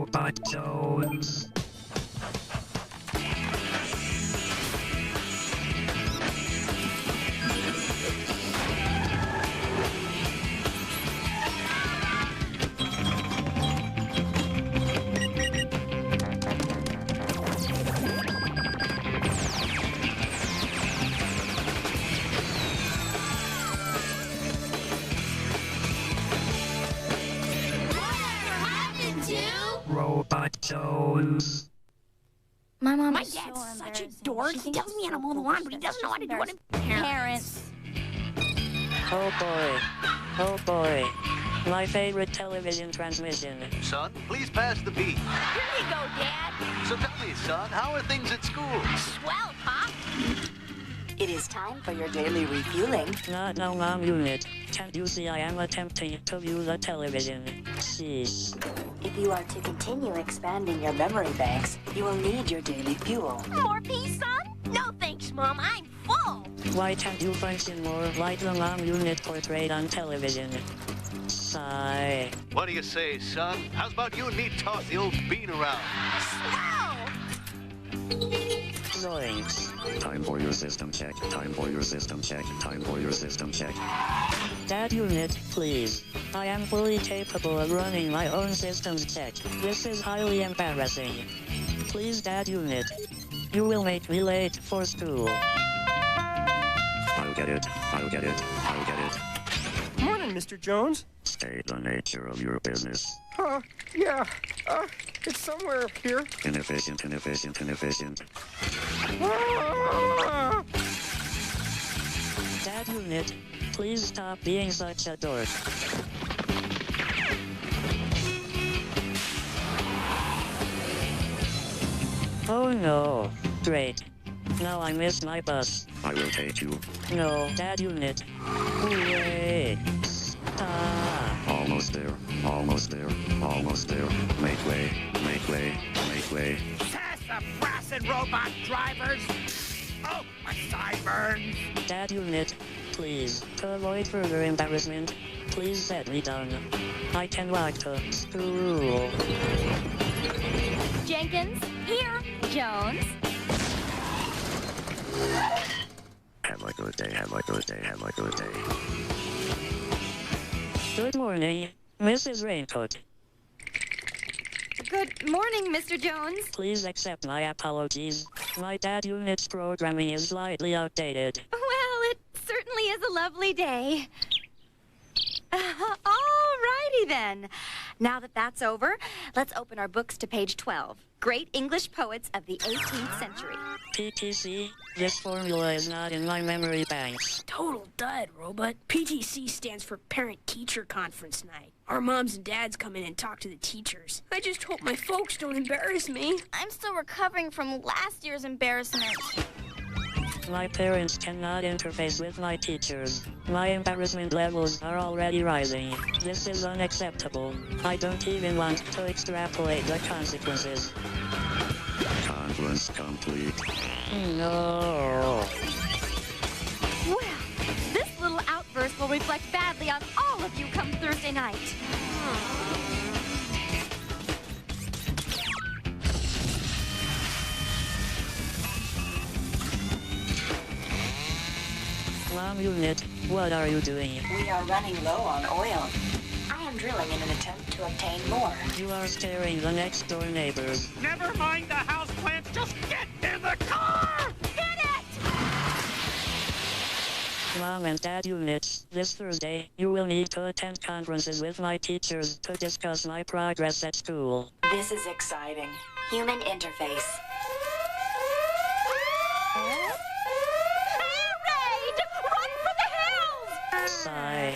Robot Jones. Robot Jones. My mom My is dad's so such a embarrassing. dork. She He thinks tells it's me how to so mow the cool, lawn, but but he it's doesn't know how to do it in Parents. Oh boy. Oh boy. My favorite television transmission. Son, please pass the beat. Here you go, Dad. So tell me, son, how are things at school? Swell, Pop. It is time for your daily refueling. Not now, Mom Unit. Can't you see I am attempting to view the television? Sheesh. If you are to continue expanding your memory banks, you will need your daily fuel. More peas, son? No thanks, Mom. I'm full. Why can't you function more like the Mom Unit portrayed on television? Sigh. What do you say, son? How's about you and me toss the old bean around? Swell. Zoinks. Time for your system check. Time for your system check. Time for your system check. Dad Unit, please. I am fully capable of running my own systems check. This is highly embarrassing. Please, Dad Unit. You will make me late for school. I'll get it. I'll get it. I'll get it. Morning, Mr. Jones. State the nature of your business. Yeah. It's somewhere up here. Inefficient, inefficient, inefficient. Ah! Dad Unit, please stop being such a dork. Oh no. Great. Now I missed my bus. I will take you. No, Dad Unit. Hooray. Stop. Almost there. Almost there. Almost there. Make way. Make way. Make way. Sassafras and robot drivers! Oh, my sideburns! Dad Unit, please, to avoid further embarrassment, please set me down. I can walk to school. Jenkins, here. Jones. Have a good day. Have a good day. Have a good day. Good morning, Mrs. Raincoat. Good morning, Mr. Jones. Please accept my apologies. My Dad Unit's programming is slightly outdated. Well, it certainly is a lovely day. Alrighty then. Now that that's over, let's open our books to page 12. Great English Poets of the 18th Century. PTC, this formula is not in my memory banks. Total dud, Robot. PTC stands for Parent-Teacher Conference Night. Our moms and dads come in and talk to the teachers. I just hope my folks don't embarrass me. I'm still recovering from last year's embarrassment. My parents cannot interface with my teachers. My embarrassment levels are already rising. This is unacceptable. I don't even want to extrapolate the consequences. Conference complete. No. Well, this little outburst will reflect badly on all of you come Thursday night. Mom Unit, what are you doing? We are running low on oil. I am drilling in an attempt to obtain more. You are scaring the next door neighbors. Never mind the houseplants, just get in the car! Get it! Mom and Dad Units, this Thursday, you will need to attend conferences with my teachers to discuss my progress at school. This is exciting. Human interface. Sigh.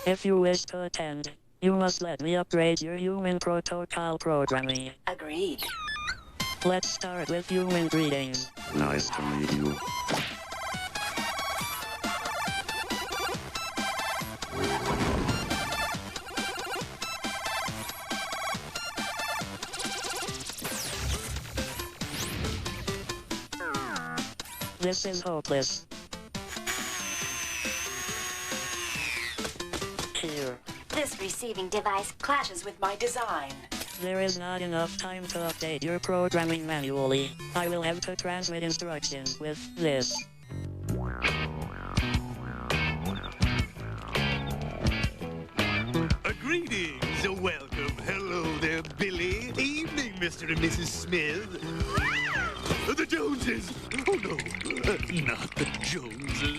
If you wish to attend, you must let me upgrade your human protocol programming. Agreed. Let's start with human greetings. Nice to meet you. This is hopeless. Here. This receiving device clashes with my design. There is not enough time to update your programming manually. I will have to transmit instructions with this. Greetings, welcome. Hello there, Billy. Evening, Mr. and Mrs. Smith. The Joneses. Oh, no, not the Joneses.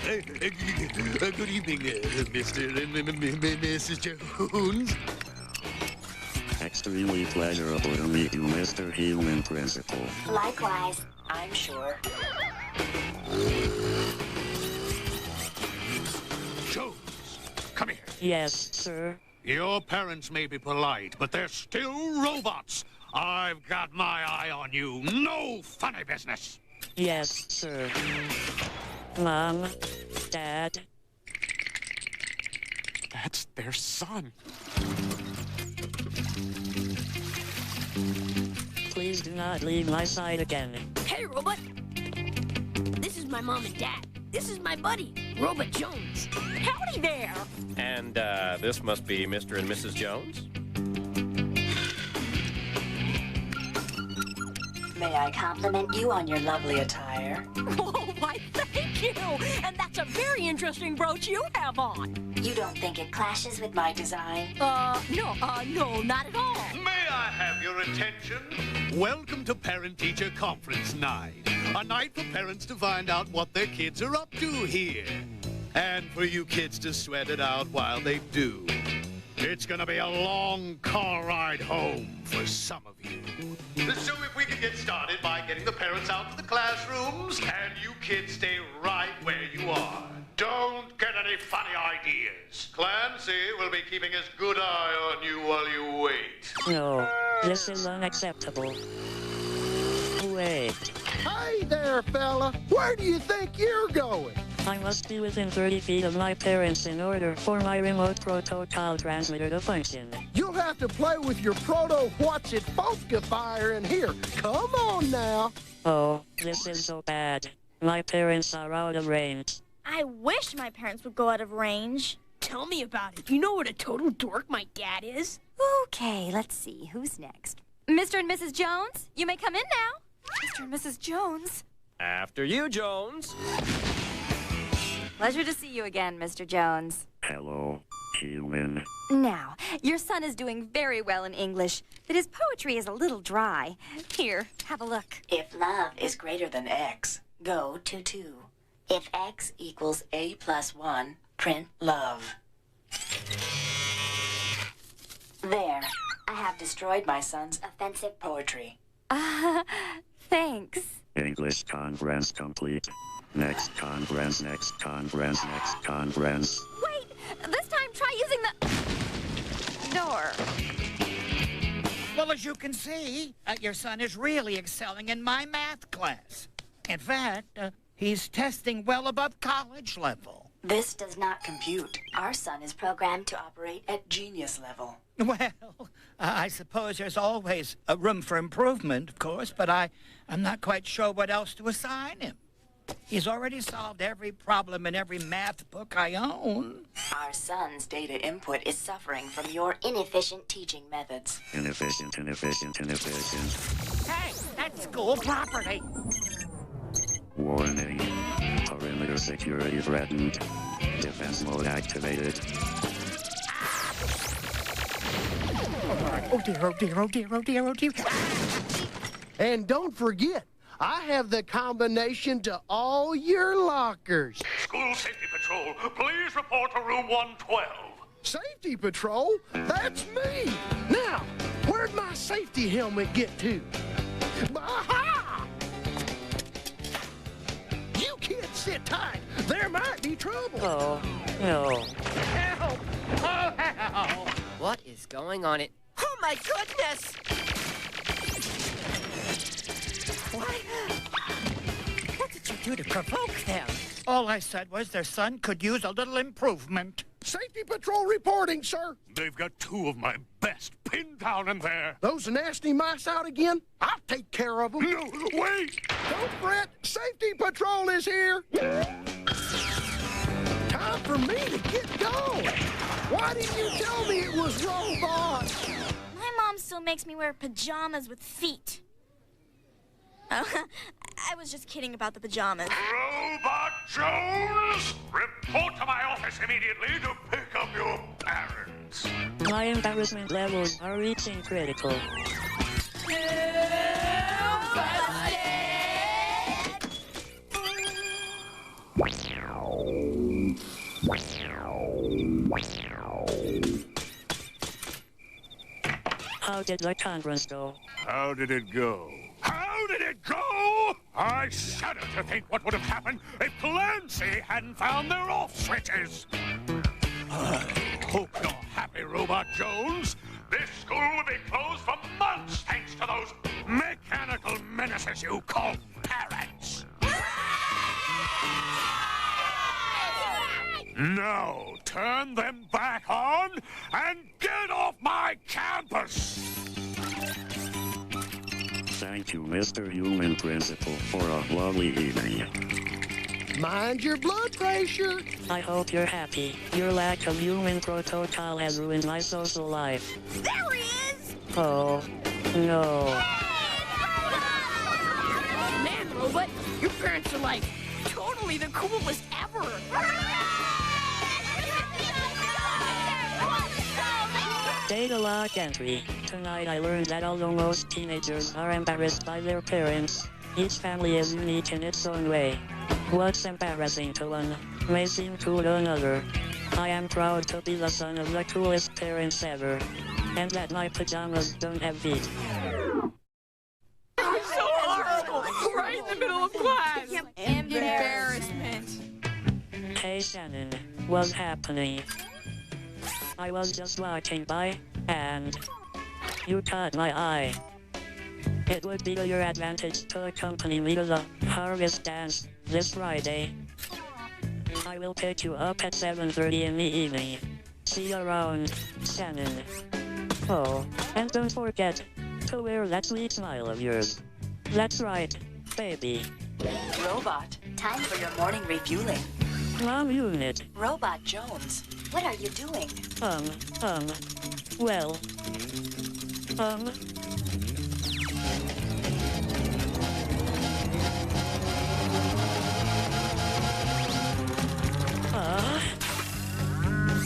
Good evening, Mr. and Mrs. Jones. Extremely pleasurable to meet you, Mr. Human Principal. Likewise, I'm sure. Jones, come here. Yes, sir. Your parents may be polite, but they're still robots. I've got my eye on you. No funny business. Yes, sir. Mom, Dad. That's their son. Please do not leave my side again. Hey, Robot. This is my mom and dad. This is my buddy, Robot Jones. Howdy there. And, this must be Mr. and Mrs. Jones? May I compliment you on your lovely attire? Oh, why, thank you. And that's a very interesting brooch you have on. You don't think it clashes with my design? No, not at all. May I have your attention? Welcome to Parent-Teacher Conference Night. A night for parents to find out what their kids are up to here. And for you kids to sweat it out while they do. It's gonna be a long car ride home for some of you. So if we can get started by getting the parents out to the classrooms, and you kids stay right where you are. Don't get any funny ideas. Clancy will be keeping his good eye on you while you wait. No, this is unacceptable. Wait, Hey there, fella. Where do you think you're going? I must be within 30 feet of my parents in order for my remote protocol transmitter to function. You'll have to play with your proto-what's-it-funkifier in here. Come on now. Oh, this is so bad. My parents are out of range. I wish my parents would go out of range. Tell me about it. You know what a total dork my dad is? Okay, let's see. Who's next? Mr. and Mrs. Jones, you may come in now. Mr. and Mrs. Jones. After you, Jones. Pleasure to see you again, Mr. Jones. Hello, human. Now, your son is doing very well in English, but his poetry is a little dry. Here, have a look. If love is greater than x, go to 2. If x equals a plus 1, print love. There. I have destroyed my son's offensive poetry. Thanks. English conference complete. Next conference, next conference, next conference. Wait, this time try using the door. Well, as you can see, your son is really excelling in my math class. In fact, he's testing well above college level. This does not compute. Our son is programmed to operate at genius level. Well, I suppose there's always a room for improvement, of course, but I'm not quite sure what else to assign him. He's already solved every problem in every math book I own. Our son's data input is suffering from your inefficient teaching methods. Inefficient. Hey, that's school property. Warning. Perimeter security threatened. Defense mode activated. Oh dear, oh dear, oh dear, oh dear, oh dear. And don't forget, I have the combination to all your lockers. School Safety Patrol, please report to room 112. Safety Patrol? That's me! Now, where'd my safety helmet get to? Aha! You kids sit tight. There might be trouble. Oh, no. Help! Oh, help! What is going on? Oh, my goodness! What did you do to provoke them? All I said was their son could use a little improvement. Safety Patrol reporting, sir. They've got 2 of my best pinned down in there. Those nasty mice out again? I'll take care of them. No, wait! Don't fret. Safety Patrol is here. Time for me to get going. Why didn't you tell me it was robots? My mom still makes me wear pajamas with feet. I was just kidding about the pajamas. Robot Jones, report to my office immediately to pick up your parents. My embarrassment levels are reaching critical. How did the conference go? How did it go? How did it go? I shudder to think what would have happened if Clancy hadn't found their off switches. I hope you're happy, Robot Jones. This school will be closed for months thanks to those mechanical menaces you call parents. Now, turn them back on and get off my campus! Thank you, Mr. Human Principal, for a lovely evening. Mind your blood pressure. I hope you're happy. Your lack of human protocol has ruined my social life. There he is! Oh, no. Man, Robot, your parents are like totally the coolest ever. Data log entry. Tonight I learned that although most teenagers are embarrassed by their parents, each family is unique in its own way. What's embarrassing to one may seem cool to another. I am proud to be the son of the coolest parents ever, and that my pajamas don't have feet. So horrible! Right in the middle of class! Embarrassment. Hey Shannon, what's happening? I was just walking by, and you caught my eye. It would be to your advantage to accompany me to the Harvest Dance this Friday. I will pick you up at 7:30 in the evening. See you around, Shannon. Oh, and don't forget to wear that sweet smile of yours. That's right, baby. Robot, time for your morning refueling. Mom unit. Robot Jones, what are you doing? Well,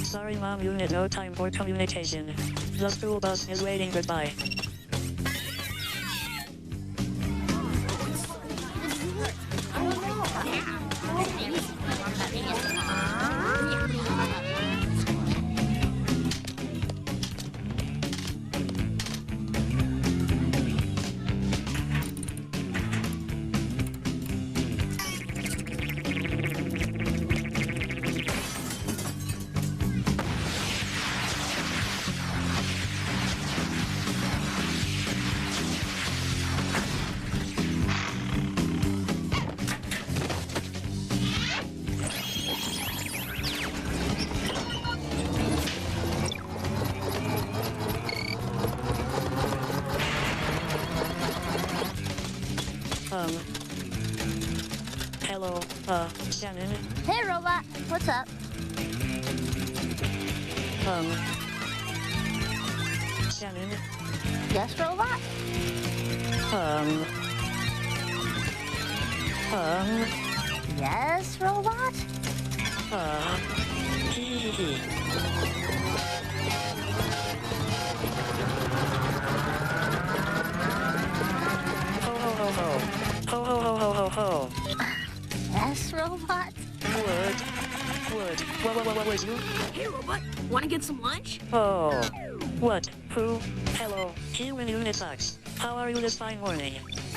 sorry, Mom unit, no time for communication. The school bus is waiting, goodbye. Hello, Shannon. Hey, Robot. What's up? Shannon. Yes, Robot? Yes, Robot? Hee. Ho. Yes, Robot? Would. What was you? Hey, Robot, wanna get some lunch? Oh. What? Who? Hello. Human unit sucks. How are you this fine morning?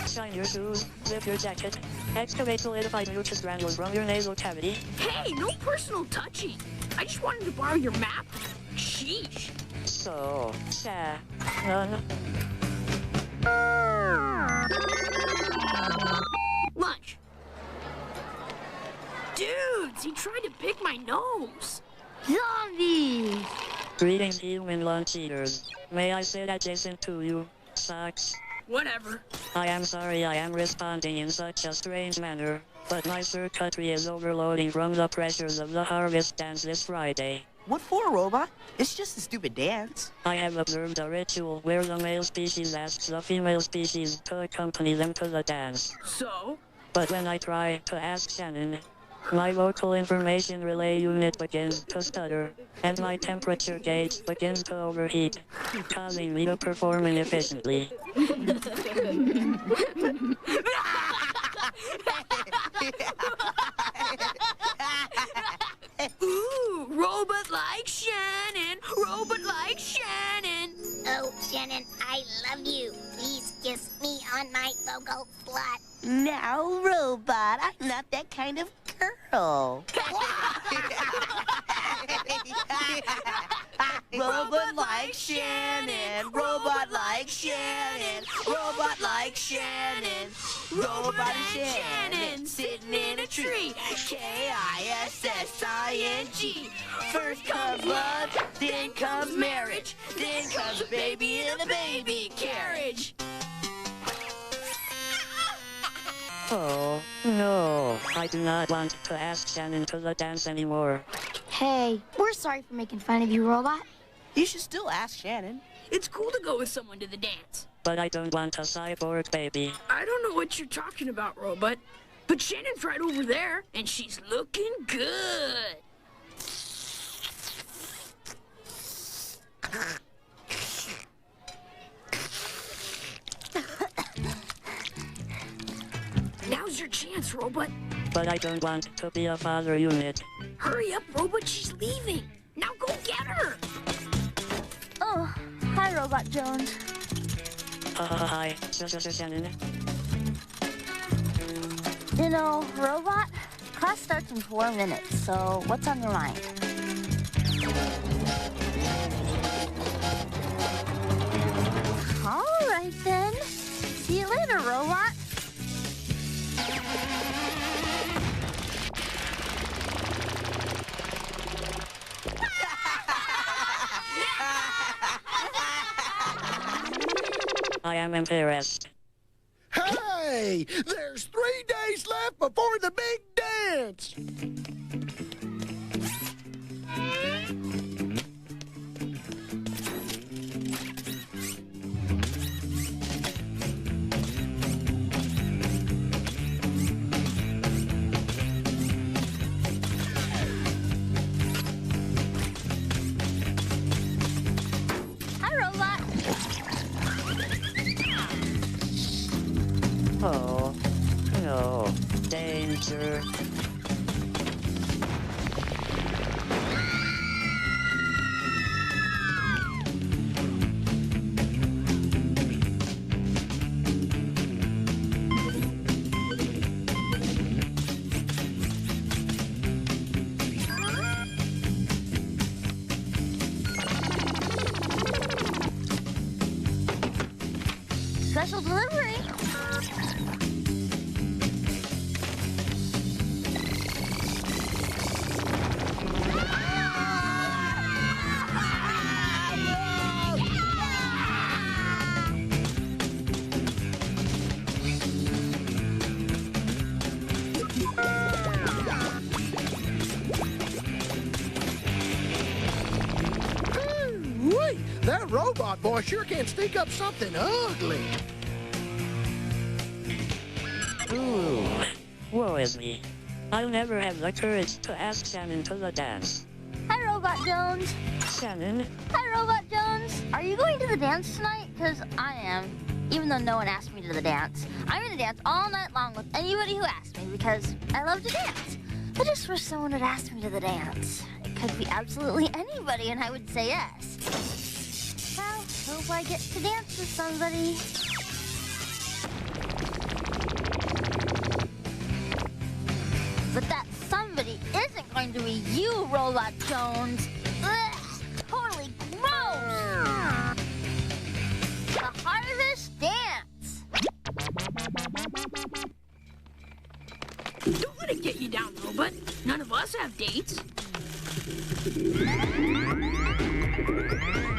Shine your shoes, zip your jacket, excavate solidified mucus granules from your nasal cavity. Hey, no personal touching. I just wanted to borrow your map. Sheesh. So, Shannon. Lunch. Dudes, he tried to pick my nose. Zombies! Greetings, human lunch eaters. May I sit adjacent to you? Sucks. Whatever. I am sorry I am responding in such a strange manner. but my circuitry is overloading from the pressures of the harvest dance this Friday. What for, Robot? It's just a stupid dance. I have observed a ritual where the male species asks the female species to accompany them to the dance. So? But when I try to ask Shannon, my vocal information relay unit begins to stutter, and my temperature gauge begins to overheat, causing me to perform inefficiently. Ooh, robot like Shannon, robot like Shannon. Oh, Shannon, I love you. Please kiss me on my vocal slut. Now, Robot, I'm not that kind of girl. Robot like Shannon, robot like Shannon, robot like Shannon, robot like Shannon, sitting in a tree, Kissing. First comes love, then comes marriage, then comes a baby in the baby carriage. Oh, no. I do not want to ask Shannon to the dance anymore. Hey, we're sorry for making fun of you, Robot. You should still ask Shannon. It's cool to go with someone to the dance. But I don't want a cyborg baby. I don't know what you're talking about, Robot. But Shannon's right over there, and she's looking good. Now's your chance, Robot. But I don't want to be a father unit. Hurry up, Robot, she's leaving. Now go get her. Oh, hi, Robot Jones. Hi, Shannon. You know, Robot, class starts in 4 minutes, so what's on your mind? All right, then. See you later, Robot. I am embarrassed. Hey! There's 3 days left before the big dance! Hi, Robot. Oh, no. Danger. Special delivery. Wait, that robot boy sure can stink up something ugly. Ooh, woe is me. I'll never have the courage to ask Shannon to the dance. Hi, Robot Jones. Shannon? Hi, Robot Jones. Are you going to the dance tonight? Because I am, even though no one asked me to the dance. I'm going to dance all night long with anybody who asks me because I love to dance. I just wish someone would ask me to the dance. It could be absolutely anybody and I would say yes. Well, hope I get to dance with somebody. But that somebody isn't going to be you, Robot Jones. Ugh, totally gross. The Harvest Dance. Don't let it get you down, Robot. None of us have dates.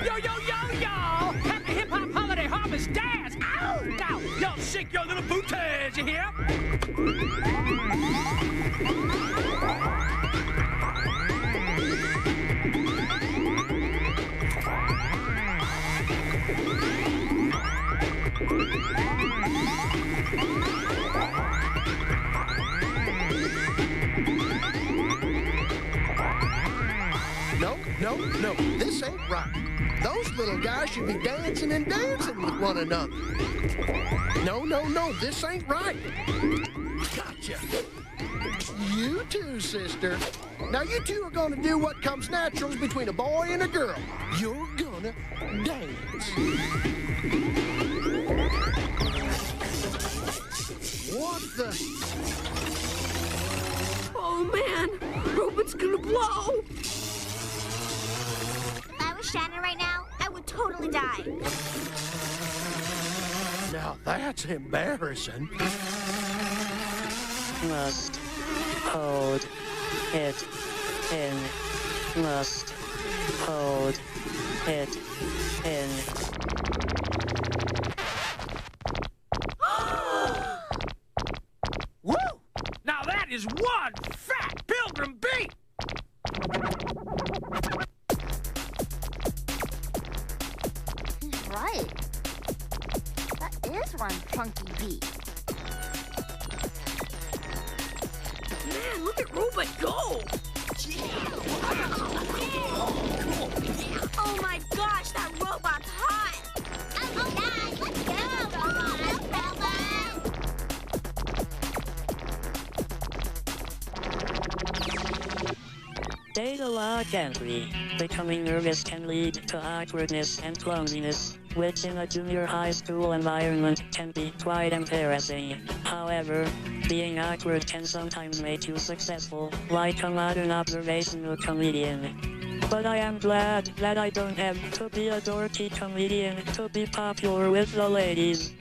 Yo, yo, yo, y'all! Happy hip-hop holiday harvest dance! Ow! Ow! Y'all shake your little booties, you hear? No, this ain't right. Those little guys should be dancing and dancing with one another. No, this ain't right. Gotcha. You too, sister. Now you two are gonna do what comes natural between a boy and a girl. You're gonna dance. What the? Oh, man. Robot's gonna blow. If I was Shannon right now, I would totally die. Now that's embarrassing. Must hold it in. Must hold it in. Woo! Now that is one fat pilgrim beat! He's right. That is one funky beat. Man, look at Robot go! Oh my gosh, that robot's hot! Oh, guys, let's go, Robot! Data log entry. Becoming nervous can lead to awkwardness and clumsiness, which in a junior high school environment can be quite embarrassing. However, being awkward can sometimes make you successful, like a modern observational comedian. But I am glad that I don't have to be a dorky comedian to be popular with the ladies.